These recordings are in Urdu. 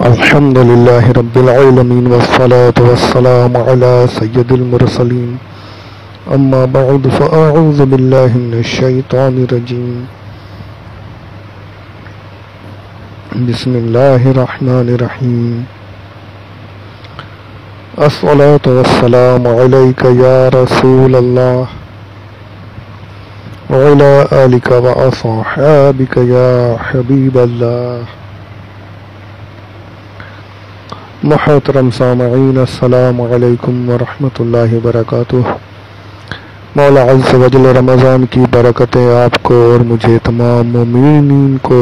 الحمد لله رب العالمين والصلاة والسلام على سيد المرسلين أما بعد فأعوذ بالله من الشيطان الرجيم بسم الله الرحمن الرحيم الصلاة والسلام عليك يا رسول الله وعلى آلك وأصحابك يا حبيب الله. محترم سامعین، السلام علیکم ورحمۃ اللہ وبرکاتہ۔ مولا عز و جل رمضان کی برکتیں آپ کو اور مجھے تمام مومنین کو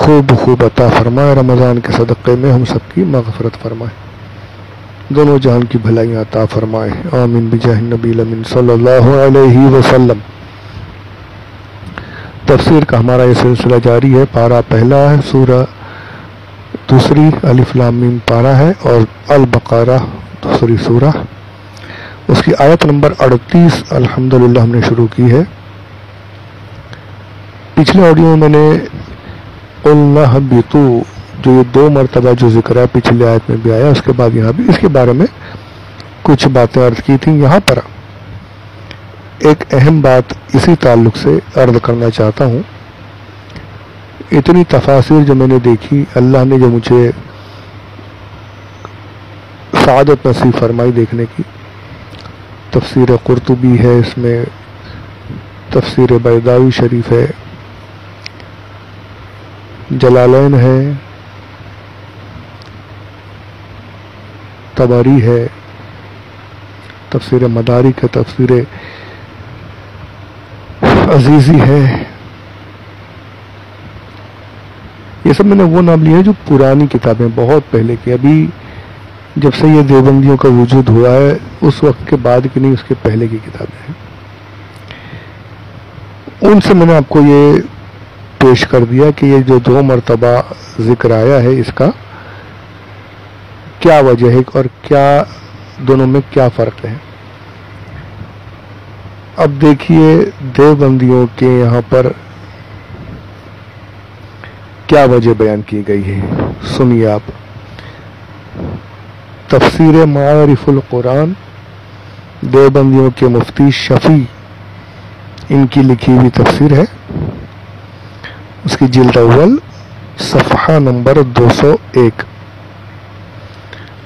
خوب عطا فرمائے۔ رمضان کے صدقے میں ہم سب کی مغفرت فرمائے، دونوں جہان کی بھلائیاں عطا فرمائے، آمین بجاہ النبی الامین صلی اللہ علیہ وسلم۔ تفسیر کا ہمارا یہ سلسلہ جاری ہے۔ پارہ پہلا ہے، سورہ دوسری الف لام میم پارہ ہے، اور البقرہ دوسری سورہ، اس کی آیت نمبر 38 الحمدللہ ہم نے شروع کی ہے۔ پچھلے آڈیو میں نے قُلْنَا اهْبِطُوا جو یہ 2 مرتبہ جو ذکر ہے پچھلی آیت میں بھی آیا، اس کے بعد یہاں بھی اس کے بارے میں کچھ باتیں عرض کی تھیں۔ یہاں پر ایک اہم بات اسی تعلق سے عرض کرنا چاہتا ہوں۔ اتنی تفاسیر جو میں نے دیکھی، اللہ نے جو مجھے سعادت نصیب فرمائی دیکھنے کی، تفسیر قرطبی ہے، اس میں تفسیر بیضاوی شریف ہے، جلالین ہے، طبری ہے، تفسیر مدارک ہے، تفسیر عزیزی ہے۔ یہ سب میں نے وہ نام لیے ہیں جو پرانی کتابیں بہت پہلے کی، ابھی جب سے یہ دیوبندیوں کا وجود ہوا ہے اس وقت کے بعد کی نہیں، اس کے پہلے کی کتابیں ہیں۔ ان سے میں نے آپ کو یہ پیش کر دیا کہ یہ جو 2 مرتبہ ذکر آیا ہے، اس کا کیا وجہ ہے اور کیا دونوں میں کیا فرق ہے۔ اب دیکھیے دیوبندیوں کے یہاں پر کیا وجہ بیان کی گئی ہے، سنیے آپ۔ تفسیر معارف القرآن، دیوبندیوں کے مفتی شفیع ان کی لکھی ہوئی تفسیر ہے، اس کی جلد اول صفحہ نمبر 201،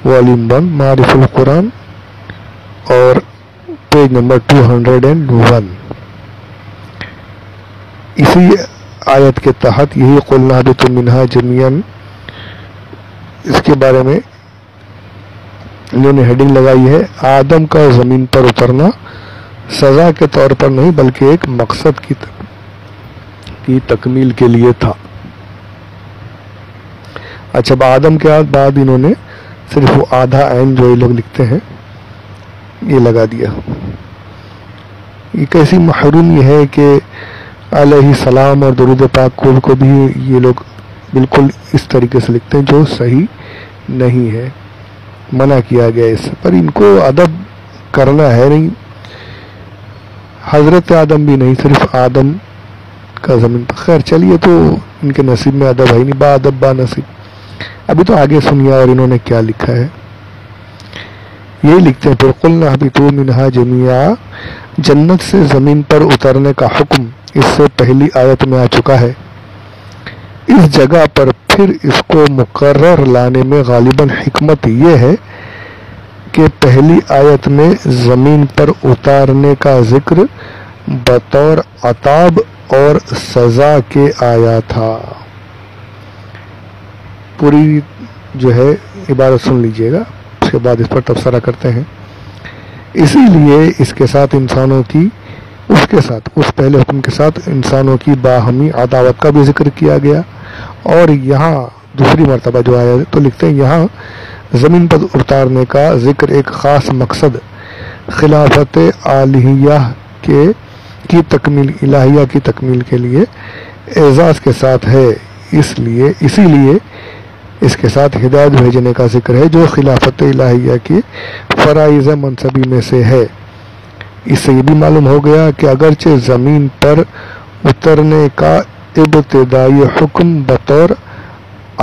والیوم 1 معارف القرآن، اور پیج نمبر 201۔ اسی آیت کے تحت یہی قُلْنَا اهْبِطُوا مِنْهَا جَمِيعًا، اس کے بارے میں انہوں نے ہیڈنگ لگائی ہے، آدم کا زمین پر اترنا سزا کے طور پر نہیں بلکہ ایک مقصد کی تکمیل کے لیے تھا۔ اچھا، آدم کے بعد انہوں نے صرف وہ آدھا عین جو یہ لوگ لکھتے ہیں یہ لگا دیا۔ یہ کیسی محرومی ہے کہ علیہ السلام اور درود پاک کو بھی یہ لوگ بالکل اس طریقے سے لکھتے ہیں جو صحیح نہیں ہے، منع کیا گیا اس سے، پر ان کو ادب کرنا ہے نہیں۔ حضرت آدم بھی نہیں، صرف آدم کا زمین پر، خیر چلیے، تو ان کے نصیب میں ادب ہے نہیں، با ادب با نصیب۔ ابھی تو آگے سنیا اور انہوں نے کیا لکھا ہے، یہی لکھتے ہیں پھر قُلْنَا اهْبِطُوا مِنْهَا جَمِيعًا، جنت سے زمین پر اترنے کا حکم اس سے پہلی آیت میں آ چکا ہے۔ اس جگہ پر پھر اس کو مقرر لانے میں غالباً حکمت یہ ہے کہ پہلی آیت میں زمین پر اتارنے کا ذکر بطور عتاب اور سزا کے آیا تھا۔ پوری جو ہے عبارت سن لیجئے گا، اس کے بعد اس پر تبصرہ کرتے ہیں۔ اسی لیے اس کے ساتھ انسانوں کی اس پہلے حکم کے ساتھ انسانوں کی باہمی عداوت کا بھی ذکر کیا گیا، اور یہاں دوسری مرتبہ جو آیا تو لکھتے ہیں یہاں زمین پر اتارنے کا ذکر ایک خاص مقصد خلافت الہیہ کی تکمیل کے لیے اعزاز کے ساتھ ہے، اسی لیے اس کے ساتھ ہدایت بھیجنے کا ذکر ہے جو خلافت الہیہ کی فرائض منصبی میں سے ہے۔ اس سے یہ بھی معلوم ہو گیا کہ اگرچہ زمین پر اترنے کا ابتدائی حکم بطور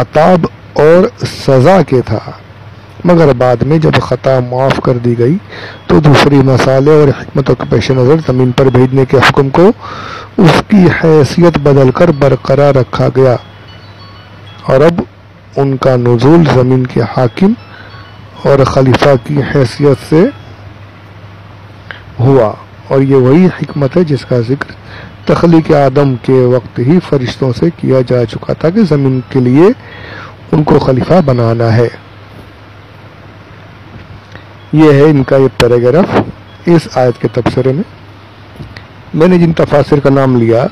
عتاب اور سزا کے تھا، مگر بعد میں جب خطا معاف کر دی گئی تو دوسری مصالح اور حکمتوں کے پیش نظر زمین پر بھیجنے کے حکم کو اس کی حیثیت بدل کر برقرار رکھا گیا، اور اب ان کا نزول زمین کے حاکم اور خلیفہ کی حیثیت سے ہوا، اور یہ وہی حکمت ہے جس کا ذکر تخلیق آدم کے وقت ہی فرشتوں سے کیا جا چکا تھا کہ زمین کے لیے ان کو خلیفہ بنانا ہے۔ یہ ہے ان کا یہ پیراگراف اس آیت کے تبصرے میں نے جن تفاسیر کا نام لیا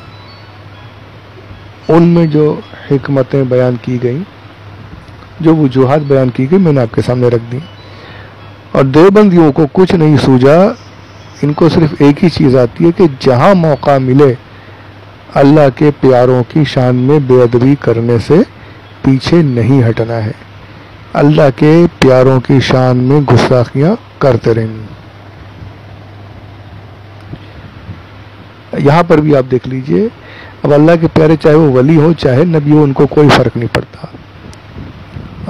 ان میں جو حکمتیں بیان کی گئیں، جو وجوہات بیان کی گئی، میں نے آپ کے سامنے رکھ دی، اور دیوبندیوں کو کچھ نہیں سوجا، ان کو صرف ایک ہی چیز آتی ہے کہ جہاں موقع ملے اللہ کے پیاروں کی شان میں بے ادبی کرنے سے پیچھے نہیں ہٹنا ہے، اللہ کے پیاروں کی شان میں گستاخیاں کرتے رہیں۔ یہاں پر بھی آپ دیکھ لیجئے، اب اللہ کے پیارے چاہے وہ ولی ہو چاہے نبی ہو، ان کو کوئی فرق نہیں پڑتا۔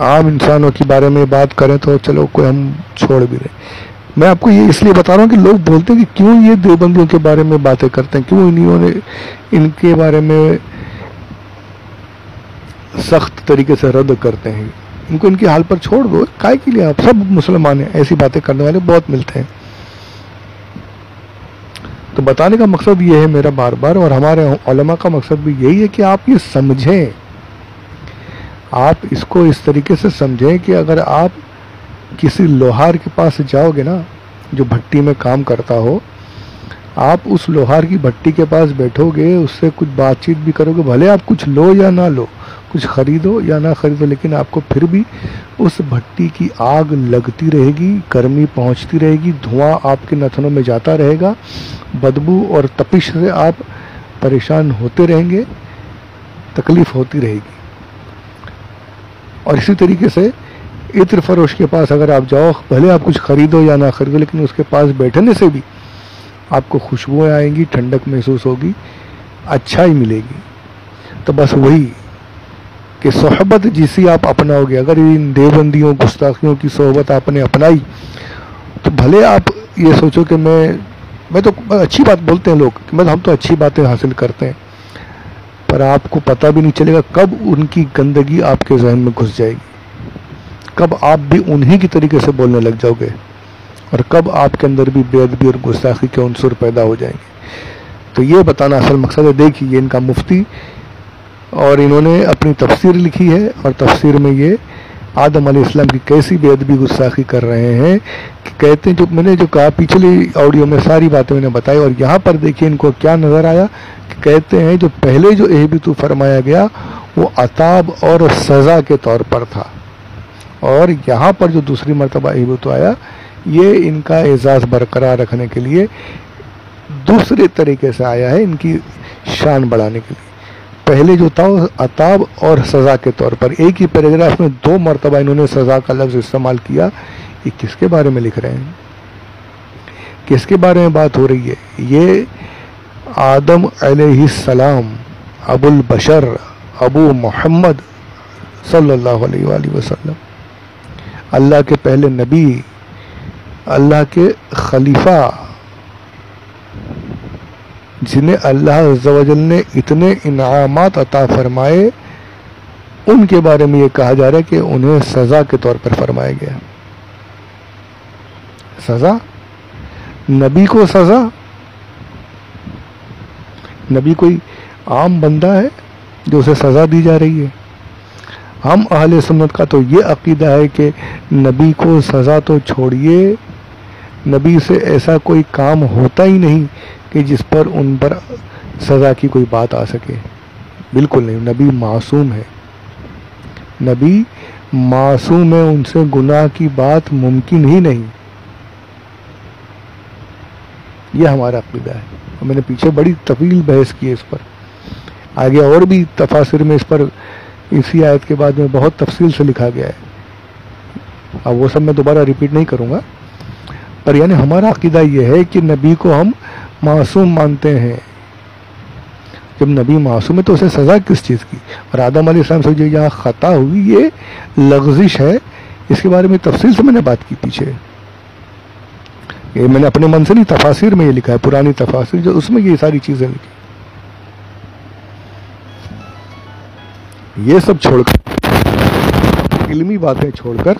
عام انسانوں کے بارے میں بات کریں تو چلو کوئی ہم چھوڑ بھی رہے، میں آپ کو یہ اس لیے بتا رہا ہوں کہ لوگ بولتے ہیں کہ کیوں یہ دیوبندیوں کے بارے میں باتیں کرتے ہیں، کیوں انہوں نے ان کے بارے میں سخت طریقے سے رد کرتے ہیں، ان کو ان کی حال پر چھوڑ دو، کائے کے لیے؟ آپ سب مسلمان ہیں، ایسی باتیں کرنے والے بہت ملتے ہیں۔ تو بتانے کا مقصد یہ ہے میرا بار بار، اور ہمارے علماء کا مقصد بھی یہی ہے کہ آپ یہ سمجھیں، آپ اس کو اس طریقے سے سمجھیں کہ اگر آپ کسی لوہار کے پاس جاؤ گے نا، جو بھٹی میں کام کرتا ہو، آپ اس لوہار کی بھٹی کے پاس بیٹھو گے، اس سے کچھ بات چیت بھی کرو گے، بھلے آپ کچھ لو یا نہ لو، کچھ خریدو یا نہ خریدو، لیکن آپ کو پھر بھی اس بھٹی کی آگ لگتی رہے گی، گرمی پہنچتی رہے گی، دھواں آپ کے نتنوں میں جاتا رہے گا، بدبو اور تپش سے آپ پریشان ہوتے رہیں گے، تکلیف ہوتی رہے گی۔ اور اسی طریقے سے عطر فروش کے پاس اگر آپ جاؤ، بھلے آپ کچھ خریدو یا نہ خریدو، لیکن اس کے پاس بیٹھنے سے بھی آپ کو خوشبوئیں آئیں گی، ٹھنڈک محسوس ہوگی، اچھائی ملے گی۔ تو بس وہی کہ صحبت جیسی آپ اپناؤ گے، اگر ان دیوبندیوں گستاخیوں کی صحبت آپ نے اپنائی تو بھلے آپ یہ سوچو کہ میں تو اچھی بات بولتے ہیں لوگ کہ ہم تو اچھی باتیں حاصل کرتے ہیں، پر آپ کو پتہ بھی نہیں چلے گا کب ان کی گندگی آپ کے ذہن میں گھس جائے گی، کب آپ بھی انہی کی طریقے سے بولنے لگ جاؤ گے، اور کب آپ کے اندر بھی بے ادبی اور گستاخی کے عنصر پیدا ہو جائیں گے۔ تو یہ بتانا اصل مقصد ہے۔ دیکھیے یہ ان کا مفتی، اور انہوں نے اپنی تفسیر لکھی ہے، اور تفسیر میں یہ آدم علیہ السلام کی کیسی بے ادبی گستاخی کر رہے ہیں کہ کہتے ہیں، جو میں نے جو کہا پچھلی آڈیو میں ساری باتیں میں نے بتائی، اور یہاں پر دیکھیے ان کو کیا نظر آیا کہ کہتے ہیں جو پہلے جو اہبتو فرمایا گیا وہ عطاب اور سزا کے طور پر تھا، اور یہاں پر جو دوسری مرتبہ اہبتو آیا یہ ان کا اعزاز برقرار رکھنے کے لیے دوسرے طریقے سے آیا ہے، ان کی شان بڑھانے کے لیے۔ پہلے جو تھا وہ عطاب اور سزا کے طور پر، ایک ہی پیراگراف میں 2 مرتبہ انہوں نے سزا کا لفظ استعمال کیا۔ یہ کس کے بارے میں لکھ رہے ہیں، کس کے بارے میں بات ہو رہی ہے؟ یہ آدم علیہ السلام، ابو البشر، ابو محمد صلی اللہ علیہ وآلہ وسلم، اللہ کے پہلے نبی، اللہ کے خلیفہ، جنہیں اللہ عز و جل نے اتنے انعامات عطا فرمائے، ان کے بارے میں یہ کہا جا رہا ہے کہ انہیں سزا کے طور پر فرمایا گیا۔ سزا؟ نبی کو سزا؟ نبی کوئی عام بندہ ہے جو اسے سزا دی جا رہی ہے؟ ہم اہل سنت کا تو یہ عقیدہ ہے کہ نبی کو سزا تو چھوڑیے، نبی سے ایسا کوئی کام ہوتا ہی نہیں کہ جس پر ان پر سزا کی کوئی بات آ سکے، بالکل نہیں۔ نبی معصوم ہے، نبی معصوم ہے، ان سے گناہ کی بات ممکن ہی نہیں، یہ ہمارا عقیدہ ہے۔ میں نے پیچھے بڑی طویل بحث کی ہے اس پر، آگے اور بھی تفاسیر میں اس پر اسی آیت کے بعد میں بہت تفصیل سے لکھا گیا ہے، اب وہ سب میں دوبارہ ریپیٹ نہیں کروں گا، پر یعنی ہمارا عقیدہ یہ ہے کہ نبی کو ہم معصوم مانتے ہیں۔ جب نبی معصوم ہے تو اسے سزا کس چیز کی؟ اور آدم علیہ السلام سے جو یہاں خطا ہوئی یہ لغزش ہے، اس کے بارے میں تفصیل سے میں نے بات کی پیچھے، یہ میں نے اپنے من سے نہیں، تفاسیر میں یہ لکھا ہے، پرانی تفاسیر جو اس میں یہ ساری چیزیں لکھی. یہ سب چھوڑ کر، علمی باتیں چھوڑ کر،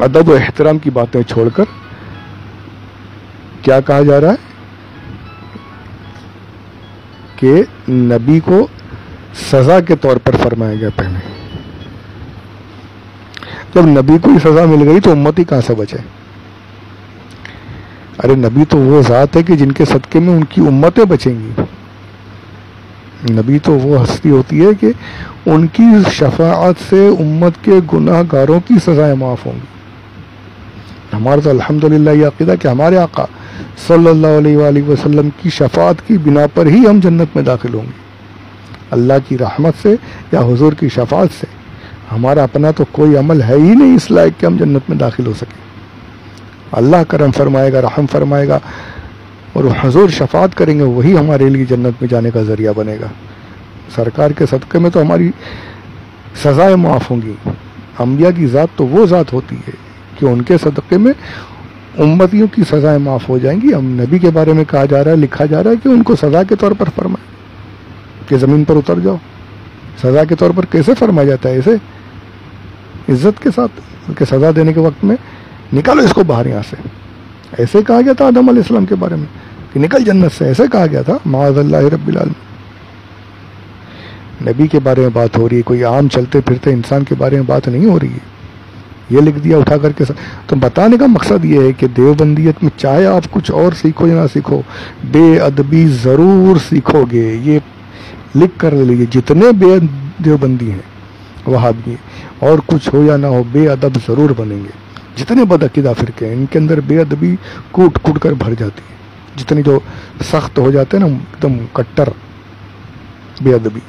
ادب و احترام کی باتیں چھوڑ کر کیا کہا جا رہا ہے کہ نبی کو سزا کے طور پر فرمایا گیا. پہلے جب نبی کو ہی سزا مل گئی تو امتی کہاں سے بچے؟ ارے نبی تو وہ ذات ہے کہ جن کے صدقے میں ان کی امتیں بچیں گی. نبی تو وہ ہستی ہوتی ہے کہ ان کی شفاعت سے امت کے گناہ گاروں کی سزائیں معاف ہوں گی. ہمارا تو الحمدللہ یہ عقیدہ کہ ہمارے آقا صلی اللہ علیہ وآلہ وسلم کی شفاعت کی بنا پر ہی ہم جنت میں داخل ہوں گے، اللہ کی رحمت سے یا حضور کی شفاعت سے. ہمارا اپنا تو کوئی عمل ہے ہی نہیں اس لائق کہ ہم جنت میں داخل ہو سکیں. اللہ کرم فرمائے گا، رحم فرمائے گا، اور حضور شفاعت کریں گے، وہی ہمارے لیے جنت میں جانے کا ذریعہ بنے گا. سرکار کے صدقے میں تو ہماری سزائیں معاف ہوں گی. انبیاء کی ذات تو وہ ذات ہوتی ہے کہ ان کے صدقے میں امتیوں کی سزائیں معاف ہو جائیں گی. ہم نبی کے بارے میں کہا جا رہا ہے، لکھا جا رہا ہے کہ ان کو سزا کے طور پر فرمائے کہ زمین پر اتر جاؤ. سزا کے طور پر کیسے فرمایا جاتا ہے؟ اسے عزت کے ساتھ کہ سزا دینے کے وقت میں نکالو اس کو باہر یہاں سے. ایسے کہا گیا تھا آدم علیہ السلام کے بارے میں کہ نکل جنت سے، ایسے کہا گیا تھا؟ معاذ اللہ رب العالمین. نبی کے بارے میں بات ہو رہی ہے، کوئی عام چلتے پھرتے انسان کے بارے میں بات نہیں ہو رہی ہے. یہ لکھ دیا اٹھا کر کے. تو بتانے کا مقصد یہ ہے کہ دیوبندیت میں چاہے آپ کچھ اور سیکھو یا نہ سیکھو، بے ادبی ضرور سیکھو گے. یہ لکھ کر لے لیجیے، جتنے بے دیوبندی ہیں وہابی اور کچھ ہو یا نہ ہو، بے ادب ضرور بنیں گے. جتنے بدعقیدہ فرقے ہیں ان کے اندر بے ادبی کوٹ کوٹ کر بھر جاتی ہے. جتنی جو سخت ہو جاتے ہیں نا، ایک دم کٹر بے ادبی.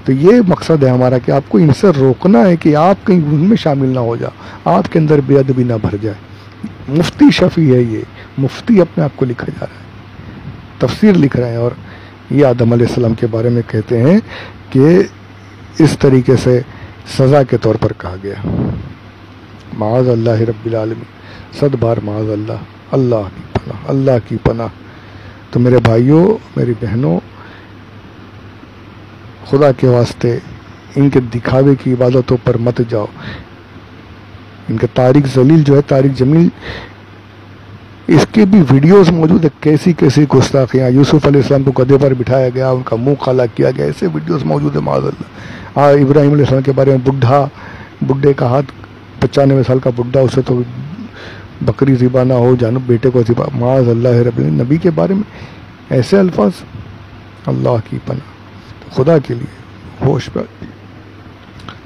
تو یہ مقصد ہے ہمارا کہ آپ کو ان سے روکنا ہے کہ آپ کہیں ان میں شامل نہ ہو جا، آپ کے اندر بے ادبی نہ بھر جائے. مفتی شفیع ہے، یہ مفتی اپنے آپ کو لکھا جا رہا ہے، تفسیر لکھ رہے ہیں. اور یہ آدم علیہ السلام کے بارے میں کہتے ہیں کہ اس طریقے سے سزا کے طور پر کہا گیا. معاذ اللہ رب العالمین، 100 بار معاذ اللہ، اللہ کی پناہ، اللہ کی پناہ. تو میرے بھائیوں، میری بہنوں، خدا کے واسطے ان کے دکھاوے کی عبادتوں پر مت جاؤ. ان کے طارق ذلیل جو ہے، طارق جمیل، اس کے بھی ویڈیوز موجود ہے. کیسی کیسی گستاخیاں، یوسف علیہ السلام کو گدھے پر بٹھایا گیا، ان کا منہ کالا کیا گیا، ایسے ویڈیوز موجود ہیں معاذ اللہ. ابراہیم علیہ السلام کے بارے میں بڈھے کا ہاتھ، 95 سال کا بڈھا، اسے تو بکری ذبح نہ ہو، جانب بیٹے کو ذبح، معاذ اللہ رب العالمین. نبی کے بارے میں ایسے الفاظ، اللہ کی پناہ. خدا کے لیے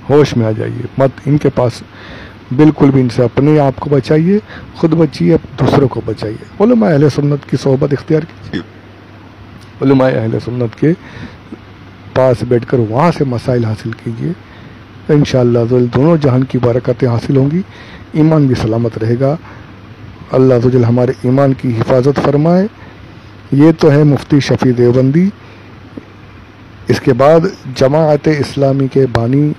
ہوش میں آ جائیے، مت ان کے پاس بالکل بھی. ان سے اپنے آپ کو بچائیے، خود بچیے، دوسروں کو بچائیے. علماء اہل سنت کی صحبت اختیار کیجیے، علماء اہل سنت کے پاس بیٹھ کر وہاں سے مسائل حاصل کیجیے. انشاءاللہ دونوں جہان کی برکتیں حاصل ہوں گی، ایمان بھی سلامت رہے گا. اللہ عز و جل ہمارے ایمان کی حفاظت فرمائے. یہ تو ہے مفتی شفیع دیوبندی. اس کے بعد جماعت اسلامی کے بانی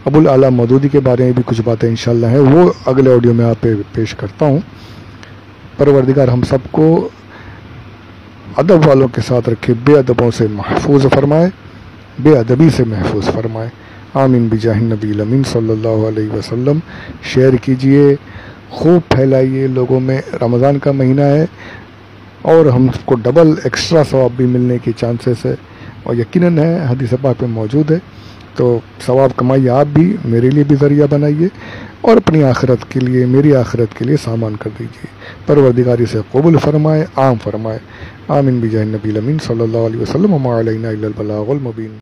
ابو الاعلیٰ مودودی کے بارے میں بھی کچھ باتیں انشاءاللہ ہیں، وہ اگلے آڈیو میں آپ پہ پیش کرتا ہوں. پروردگار ہم سب کو ادب والوں کے ساتھ رکھے، بے ادبوں سے محفوظ فرمائے، بے ادبی سے محفوظ فرمائے. آمین بجاہ النبی الامین صلی اللہ علیہ وسلم. شیئر کیجئے، خوب پھیلائیے لوگوں میں. رمضان کا مہینہ ہے اور ہم کو ڈبل ایکسٹرا ثواب بھی ملنے کے چانسز ہے، اور یقیناً ہے، حدیث پاک میں موجود ہے. تو ثواب کمائیے، آپ بھی، میرے لیے بھی ذریعہ بنائیے، اور اپنی آخرت کے لیے، میری آخرت کے لیے سامان کر دیجیے. پروردگاری سے قبول فرمائے، عام فرمائے. آمین بجاہ النبی الامین صلی اللہ علیہ وسلم. وما علینا الا البلاغ المبین.